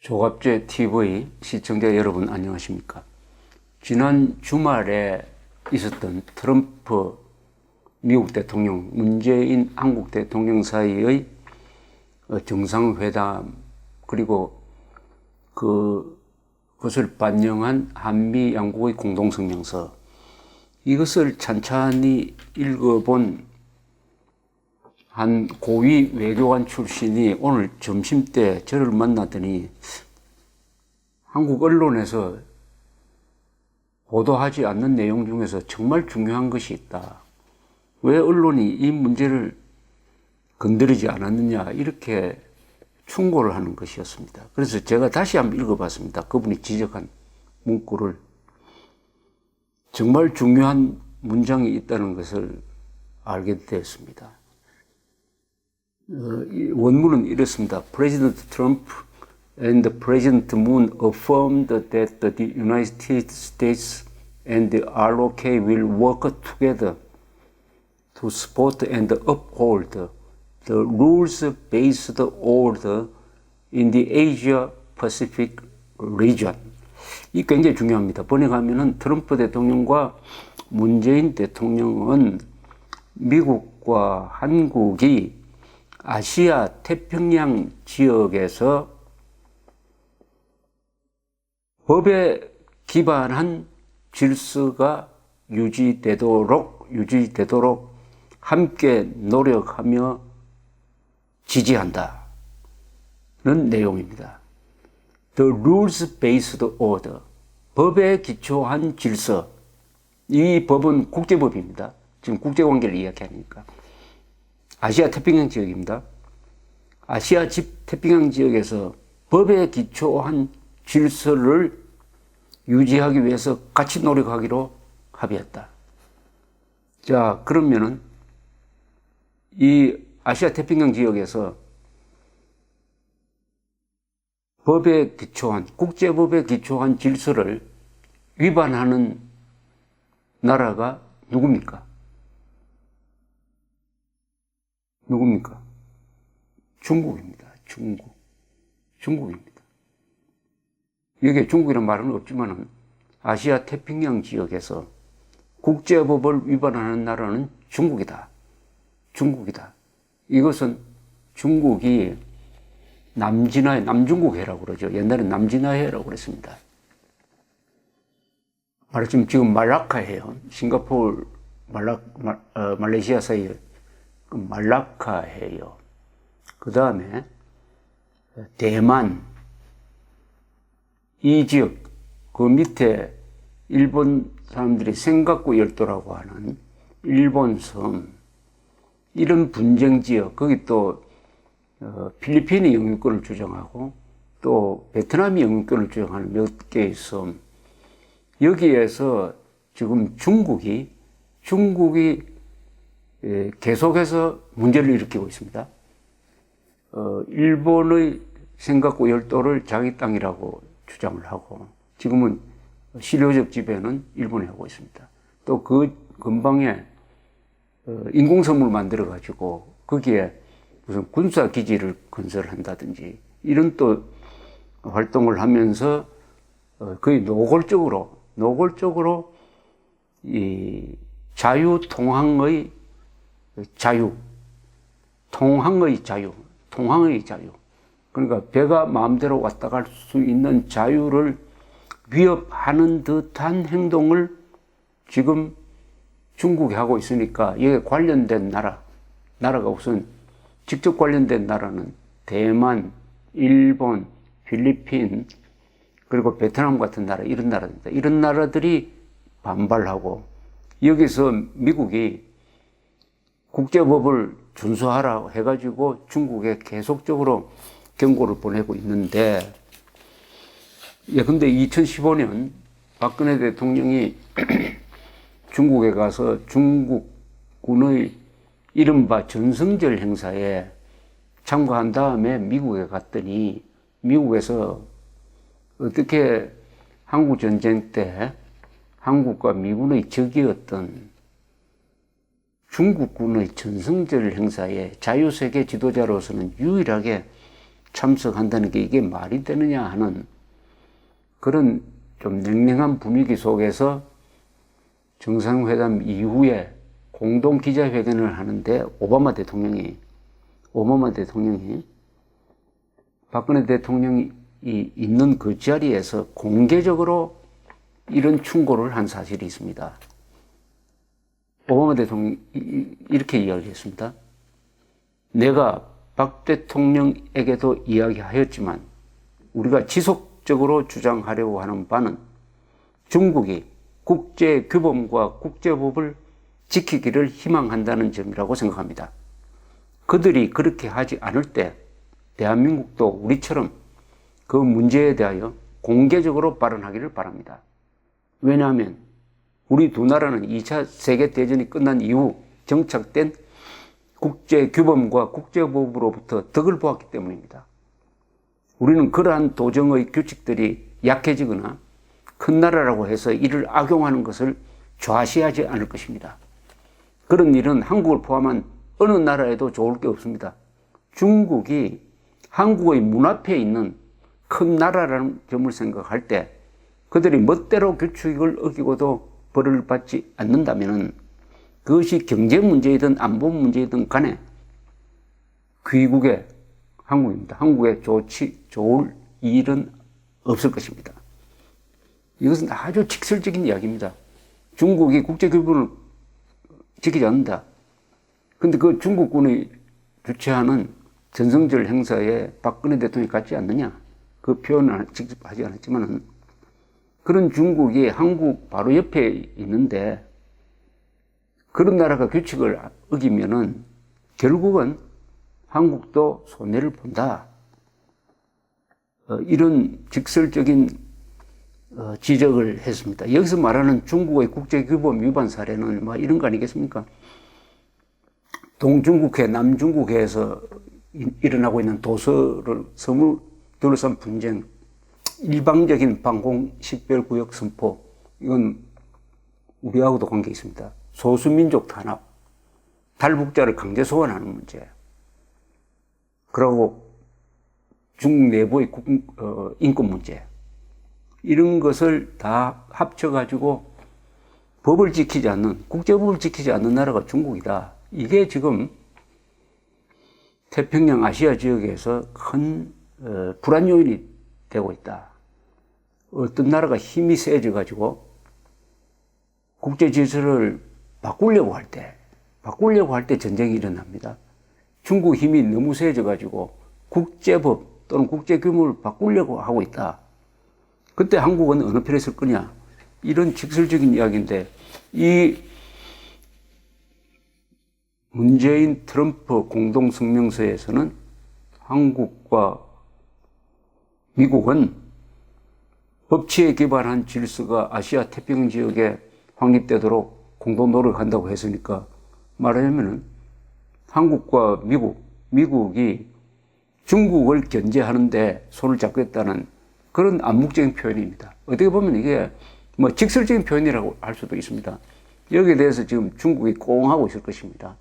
조갑제 TV 시청자 여러분 안녕하십니까? 지난 주말에 있었던 트럼프 미국 대통령, 문재인 한국 대통령 사이의 정상회담, 그리고 그것을 반영한 한미 양국의 공동성명서, 이것을 찬찬히 읽어본 한 고위 외교관 출신이 오늘 점심때 저를 만나더니 한국 언론에서 보도하지 않는 내용 중에서 정말 중요한 것이 있다. 왜 언론이 이 문제를 건드리지 않았느냐, 이렇게 충고를 하는 것이었습니다. 그래서 제가 다시 한번 읽어봤습니다. 그분이 지적한 문구를. 정말 중요한 문장이 있다는 것을 알게 되었습니다. 원문은 이렇습니다. President Trump and President Moon affirmed that the United States and the ROK will work together to support and uphold the rules-based order in the Asia-Pacific region. 이 굉장히 중요합니다. 번역하면은 트럼프 대통령과 문재인 대통령은 미국과 한국이 아시아 태평양 지역에서 법에 기반한 질서가 유지되도록 함께 노력하며 지지한다는 내용입니다. The rules-based order, 법에 기초한 질서. 이 법은 국제법입니다. 지금 국제관계를 이야기하니까. 아시아 태평양 지역입니다. 아시아 태평양 지역에서 법에 기초한 질서를 유지하기 위해서 같이 노력하기로 합의했다. 자, 그러면은 이 아시아 태평양 지역에서 법에 기초한, 국제법에 기초한 질서를 위반하는 나라가 누굽니까? 중국입니다. 중국입니다. 여기에 중국이라는 말은 없지만은 아시아 태평양 지역에서 국제법을 위반하는 나라는 중국이다. 이것은 중국이 남중국해라고 그러죠. 옛날엔 남진아해라고 그랬습니다. 말하자면 지금 말라카해요. 싱가포르, 말레이시아 사이에 말라카해요. 그 다음에 대만, 이 지역, 그 밑에 일본 사람들이 생각구 열도라고 하는 일본 섬, 이런 분쟁 지역, 거기 또 필리핀이 영유권을 주장하고 또 베트남이 영유권을 주장하는 몇 개의 섬, 여기에서 지금 중국이 계속해서 문제를 일으키고 있습니다. 일본의 생각구 열도를 자기 땅이라고 주장을 하고, 지금은 실효적 지배는 일본이 하고 있습니다. 또 그 근방에 인공섬을 만들어가지고 거기에 무슨 군사기지를 건설한다든지 이런 또 활동을 하면서 거의 노골적으로 이 통항의 자유. 그러니까 배가 마음대로 왔다 갈 수 있는 자유를 위협하는 듯한 행동을 지금 중국이 하고 있으니까, 이게 관련된 나라가 우선 직접 관련된 나라는 대만, 일본, 필리핀, 그리고 베트남 같은 나라, 이런 나라입니다. 이런 나라들이 반발하고, 여기서 미국이 국제법을 준수하라 해가지고 중국에 계속적으로 경고를 보내고 있는데, 근데 2015년 박근혜 대통령이 중국에 가서 중국군의 이른바 전승절 행사에 참가한 다음에 미국에 갔더니, 미국에서 어떻게 한국 전쟁 때 한국과 미군의 적이었던 중국군의 전승절 행사에 자유세계 지도자로서는 유일하게 참석한다는 게 이게 말이 되느냐 하는 그런 좀 냉랭한 분위기 속에서 정상회담 이후에 공동 기자회견을 하는데 오바마 대통령이 박근혜 대통령이 있는 그 자리에서 공개적으로 이런 충고를 한 사실이 있습니다. 오바마 대통령이 이렇게 이야기했습니다. 내가 박 대통령에게도 이야기하였지만 우리가 지속적으로 주장하려고 하는 바는 중국이 국제규범과 국제법을 지키기를 희망한다는 점이라고 생각합니다. 그들이 그렇게 하지 않을 때 대한민국도 우리처럼 그 문제에 대하여 공개적으로 발언하기를 바랍니다. 왜냐하면 우리 두 나라는 2차 세계대전이 끝난 이후 정착된 국제규범과 국제법으로부터 덕을 보았기 때문입니다. 우리는 그러한 도정의 규칙들이 약해지거나 큰 나라라고 해서 이를 악용하는 것을 좌시하지 않을 것입니다. 그런 일은 한국을 포함한 어느 나라에도 좋을 게 없습니다. 중국이 한국의 문 앞에 있는 큰 나라라는 점을 생각할 때 그들이 멋대로 규칙을 어기고도 벌을 받지 않는다면 그것이 경제 문제이든 안보 문제이든 간에 귀국의 한국입니다. 한국에 좋을 일은 없을 것입니다. 이것은 아주 직설적인 이야기입니다. 중국이 국제규범을 지키지 않는다. 근데 그 중국군이 주최하는 전성절 행사에 박근혜 대통령이 갔지 않느냐. 그 표현을 직접 하지 않았지만은 그런 중국이 한국 바로 옆에 있는데 그런 나라가 규칙을 어기면은 결국은 한국도 손해를 본다. 이런 직설적인 지적을 했습니다. 여기서 말하는 중국의 국제규범 위반 사례는 뭐 이런 거 아니겠습니까? 동중국해, 남중국해에서 일어나고 있는 도서를 섬을 둘러싼 분쟁, 일방적인 방공 식별구역 선포, 이건 우리하고도 관계 있습니다. 소수민족 탄압, 탈북자를 강제 소환하는 문제, 그리고 중국 내부의 인권 문제, 이런 것을 다 합쳐가지고 법을 지키지 않는, 국제법을 지키지 않는 나라가 중국이다. 이게 지금 태평양 아시아 지역에서 큰 불안 요인이 되고 있다. 어떤 나라가 힘이 세져가지고 국제 질서를 바꾸려고 할 때 전쟁이 일어납니다. 중국 힘이 너무 세져가지고 국제법 또는 국제규범을 바꾸려고 하고 있다. 그때 한국은 어느 편에 설 거냐? 이런 직설적인 이야기인데, 이 문재인 트럼프 공동성명서에서는 한국과 미국은 법치에 기반한 질서가 아시아 태평양 지역에 확립되도록 공동 노력한다고 했으니까 말하자면은 한국과 미국이 중국을 견제하는데 손을 잡겠다는 그런 암묵적인 표현입니다. 어떻게 보면 이게 뭐 직설적인 표현이라고 할 수도 있습니다. 여기에 대해서 지금 중국이 꽁하고 있을 것입니다.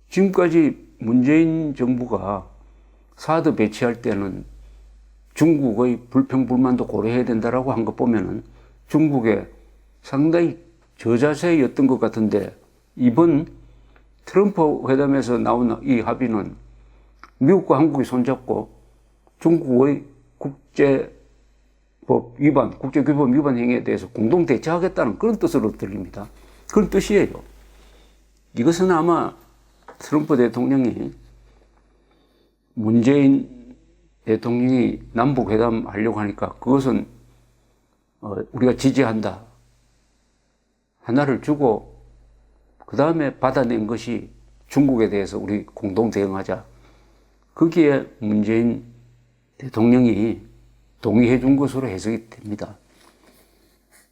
지금까지 문재인 정부가 사드 배치할 때는 중국의 불평불만도 고려해야 된다라고 한 것 보면은 중국에 상당히 저자세였던 것 같은데, 이번 트럼프 회담에서 나온 이 합의는 미국과 한국이 손잡고 중국의 국제법 위반, 국제규범 위반 행위에 대해서 공동 대처하겠다는 그런 뜻으로 들립니다. 그런 뜻이에요. 이것은 아마 트럼프 대통령이 문재인 대통령이 남북회담 하려고 하니까 그것은 우리가 지지한다. 하나를 주고 그 다음에 받아낸 것이 중국에 대해서 우리 공동 대응하자. 거기에 문재인 대통령이 동의해 준 것으로 해석이 됩니다.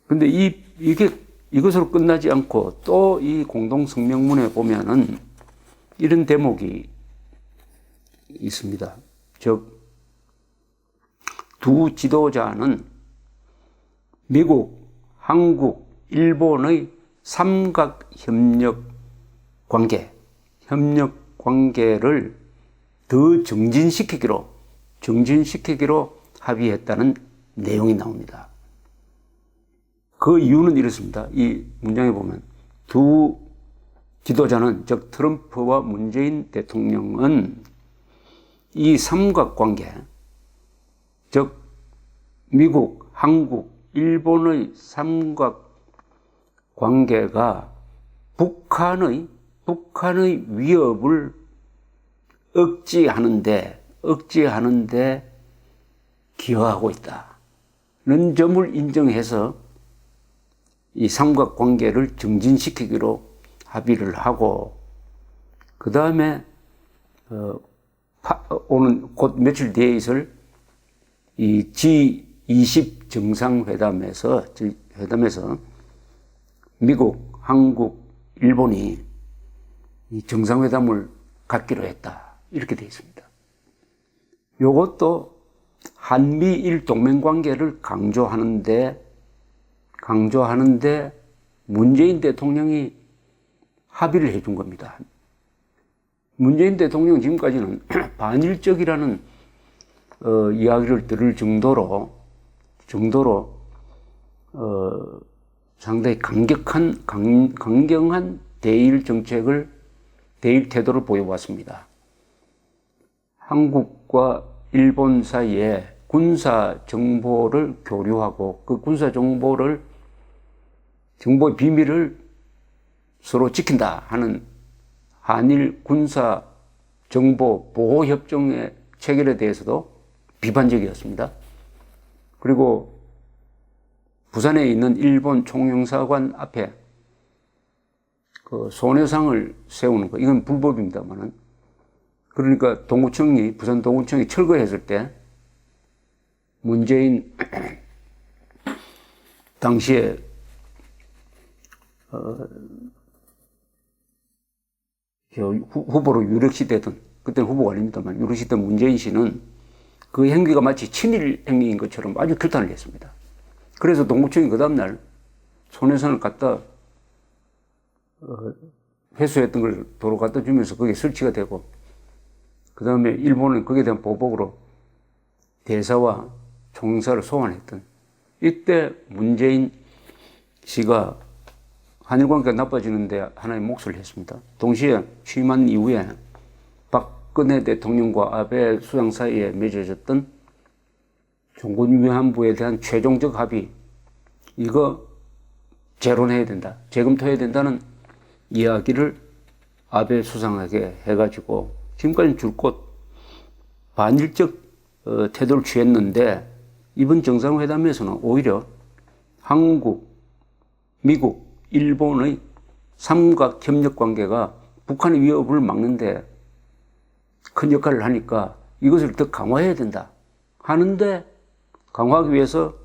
근데 이것으로 끝나지 않고 또 이 공동 성명문에 보면은 이런 대목이 있습니다. 즉, 두 지도자는 미국, 한국, 일본의 삼각 협력 관계, 협력 관계를 더 정진시키기로 합의했다는 내용이 나옵니다. 그 이유는 이렇습니다. 이 문장에 보면 두 지도자는, 즉 트럼프와 문재인 대통령은 이 삼각관계, 즉 미국, 한국, 일본의 삼각관계가 북한의 위협을 억제하는데 기여하고 있다는 점을 인정해서 이 삼각관계를 정진시키기로 합의를 하고, 그 다음에 오는 곧 며칠 뒤에 있을 이 G20 정상회담에서 미국, 한국, 일본이 이 정상회담을 갖기로 했다, 이렇게 되어 있습니다. 이것도 한미일 동맹관계를 강조하는데 문재인 대통령이 합의를 해준 겁니다. 문재인 대통령 지금까지는 반일적이라는 이야기를 들을 정도로 상당히 강경한 대일 태도를 보여왔습니다. 한국과 일본 사이에 군사 정보를 교류하고 그 군사 정보의 비밀을 서로 지킨다 하는 한일 군사 정보 보호 협정의 체결에 대해서도 비판적이었습니다. 그리고 부산에 있는 일본 총영사관 앞에 그 소녀상을 세우는 거, 이건 불법입니다만은, 그러니까 부산 동구청이 철거했을 때 문재인 당시에 후보로 유력시 되던, 그때는 후보가 아닙니다만 유력시 되던 문재인 씨는 그 행위가 마치 친일 행위인 것처럼 아주 규탄을 했습니다. 그래서 동구청이 그 다음날 소녀상을 갖다 회수했던 걸 도로 갖다 주면서 그게 설치가 되고, 그 다음에 일본은 거기에 대한 보복으로 대사와 총사를 소환했던, 이때 문재인 씨가 한일 관계가 나빠지는데 하나의 몫을 했습니다. 동시에 취임한 이후에 박근혜 대통령과 아베 수상 사이에 맺어졌던 종군 위안부에 대한 최종적 합의, 이거 재론해야 된다, 재검토해야 된다는 이야기를 아베 수상에게 해가지고 지금까지 줄곧 반일적 태도를 취했는데, 이번 정상회담에서는 오히려 한국, 미국, 일본의 삼각 협력 관계가 북한의 위협을 막는데 큰 역할을 하니까 이것을 더 강화해야 된다 하는데, 강화하기 위해서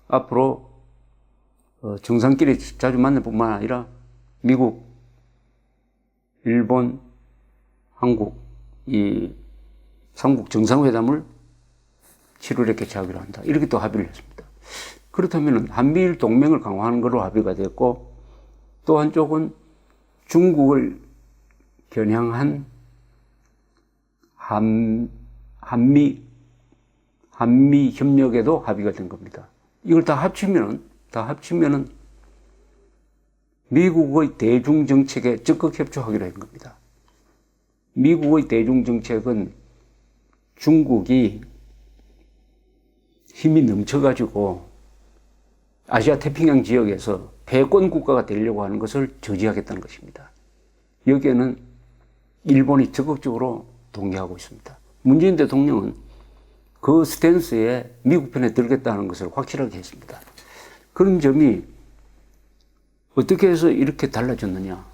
앞으로 정상끼리 자주 만날 뿐만 아니라 미국, 일본, 한국 이 삼국 정상회담을 7월에 개최하기로 한다, 이렇게 또 합의를 했습니다. 그렇다면 한미일 동맹을 강화하는 걸로 합의가 됐고, 또 한쪽은 중국을 겨냥한 한미 협력에도 합의가 된 겁니다. 이걸 다 합치면은 미국의 대중정책에 적극 협조하기로 한 겁니다. 미국의 대중정책은 중국이 힘이 넘쳐가지고 아시아 태평양 지역에서 패권 국가가 되려고 하는 것을 저지하겠다는 것입니다. 여기에는 일본이 적극적으로 동의하고 있습니다. 문재인 대통령은 그 스탠스에 미국 편에 들겠다는 것을 확실하게 했습니다. 그런 점이 어떻게 해서 이렇게 달라졌느냐?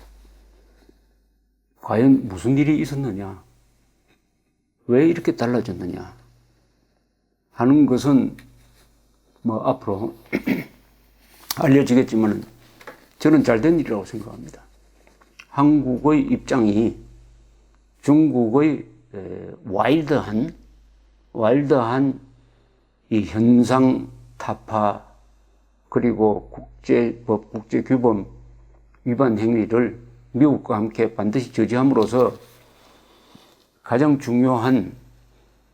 과연 무슨 일이 있었느냐? 왜 이렇게 달라졌느냐? 하는 것은 앞으로 알려지겠지만 저는 잘된 일이라고 생각합니다. 한국의 입장이 중국의 와일드한 이 현상 타파 그리고 국제법, 국제규범 위반 행위를 미국과 함께 반드시 저지함으로써 가장 중요한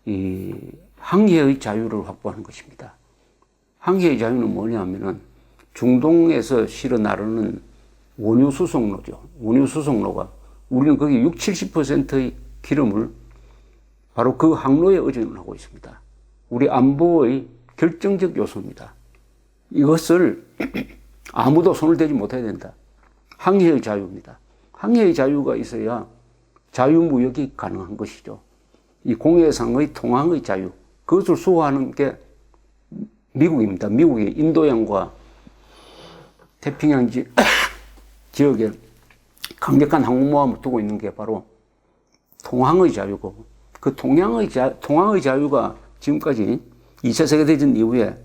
이 항해의 자유를 확보하는 것입니다. 항해의 자유는 뭐냐면은 중동에서 실어 나르는 원유 수송로죠. 원유 수송로가 우리는 거기 60, 70%의 기름을 바로 그 항로에 의존을 하고 있습니다. 우리 안보의 결정적 요소입니다. 이것을 아무도 손을 대지 못해야 된다. 항해의 자유입니다. 항해의 자유가 있어야 자유무역이 가능한 것이죠. 이 공해상의 통항의 자유, 그것을 수호하는 게 미국입니다. 미국이 인도양과 태평양 지역에 강력한 항공모함을 두고 있는 게 바로 통항의 자유고, 그 통항의 자유가 지금까지 2차 세계대전 이후에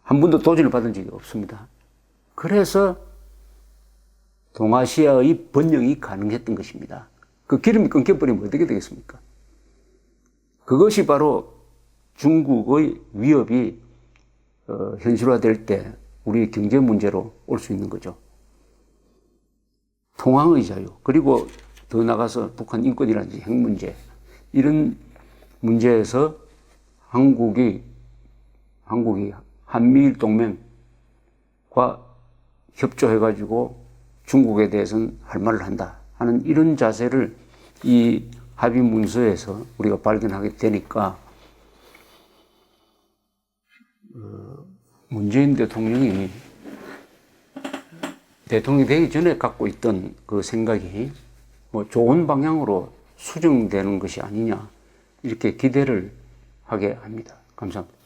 한 번도 도전을 받은 적이 없습니다. 그래서 동아시아의 번영이 가능했던 것입니다. 그 기름이 끊겨버리면 어떻게 되겠습니까? 그것이 바로 중국의 위협이 현실화될 때 우리 경제 문제로 올 수 있는 거죠. 통항의 자유, 그리고 더 나가서 북한 인권이라든지 핵 문제, 이런 문제에서 한국이 한미일 동맹과 협조해가지고 중국에 대해서는 할 말을 한다 하는 이런 자세를 이 합의 문서에서 우리가 발견하게 되니까 문재인 대통령이 대통령이 되기 전에 갖고 있던 그 생각이 뭐 좋은 방향으로 수정되는 것이 아니냐, 이렇게 기대를 하게 합니다. 감사합니다.